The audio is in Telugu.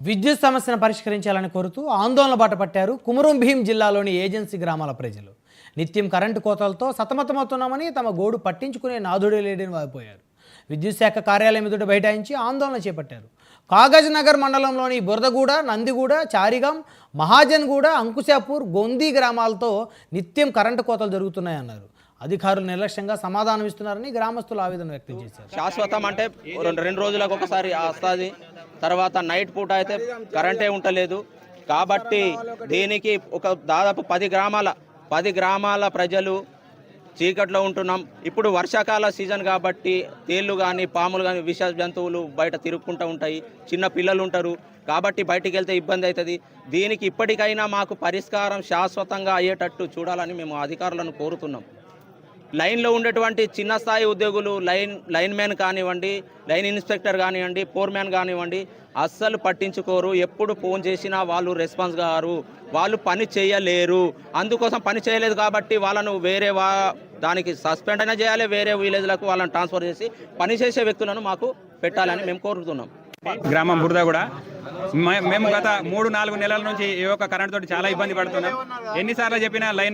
విద్యుత్ సమస్యను పరిష్కరించాలని కోరుతూ ఆందోళన బాట పట్టారు కుమరం భీం జిల్లాలోని ఏజెన్సీ గ్రామాల ప్రజలు. నిత్యం కరెంటు కోతలతో సతమతమవుతున్నామని తమ గోడు పట్టించుకునే నాదుడే లేడని వాపోయారు. విద్యుత్ శాఖ కార్యాలయం ఎదుట బైఠాయించి ఆందోళన చేపట్టారు. కాగజ్ నగర్ మండలంలోని బురదగూడ, నందిగూడ, చారిగాం, మహాజన్గూడ, అంకుశాపూర్, గొంది గ్రామాలతో నిత్యం కరెంటు కోతలు జరుగుతున్నాయన్నారు. అధికారులు నిర్లక్ష్యంగా సమాధానం ఇస్తున్నారని గ్రామస్తులు ఆవేదన వ్యక్తం చేశారు. శాశ్వతం అంటే రెండు రోజులకు ఒకసారి వస్తుంది, తర్వాత నైట్ పూట అయితే కరెంటే ఉండలేదు. కాబట్టి దీనికి ఒక దాదాపు 10 గ్రామాల ప్రజలు చీకట్లో ఉంటున్నాం. ఇప్పుడు వర్షాకాల సీజన్ కాబట్టి తేళ్లు కానీ పాములు కానీ విష జంతువులు బయట తిరుగుకుంటూ ఉంటాయి. చిన్న పిల్లలు ఉంటారు కాబట్టి బయటికి వెళ్తే ఇబ్బంది అవుతుంది. దీనికి ఇప్పటికైనా మాకు పరిష్కారం శాశ్వతంగా అయ్యేటట్టు చూడాలని మేము అధికారులను కోరుతున్నాం. లైన్లో ఉండేటువంటి చిన్న స్థాయి ఉద్యోగులు లైన్ మ్యాన్ కానివ్వండి, లైన్ ఇన్స్పెక్టర్ కానివ్వండి, ఫోర్ మ్యాన్ కానివ్వండి అస్సలు పట్టించుకోరు. ఎప్పుడు ఫోన్ చేసినా వాళ్ళు రెస్పాన్స్ గారు, వాళ్ళు పని చేయలేరు. అందుకోసం పని చేయలేదు కాబట్టి వాళ్ళను వేరే దానికి సస్పెండ్ అయినా చేయాలి, వేరే విలేజ్లకు వాళ్ళని ట్రాన్స్ఫర్ చేసి పని చేసే వ్యక్తులను మాకు పెట్టాలని మేము కోరుతున్నాం. గ్రామం బురదగూడ. మేము గత 3-4 నెలల నుంచి ఈ యొక్క కరెంట్ తోటి చాలా ఇబ్బంది పడుతున్నాం. ఎన్నిసార్లు చెప్పినా లైన్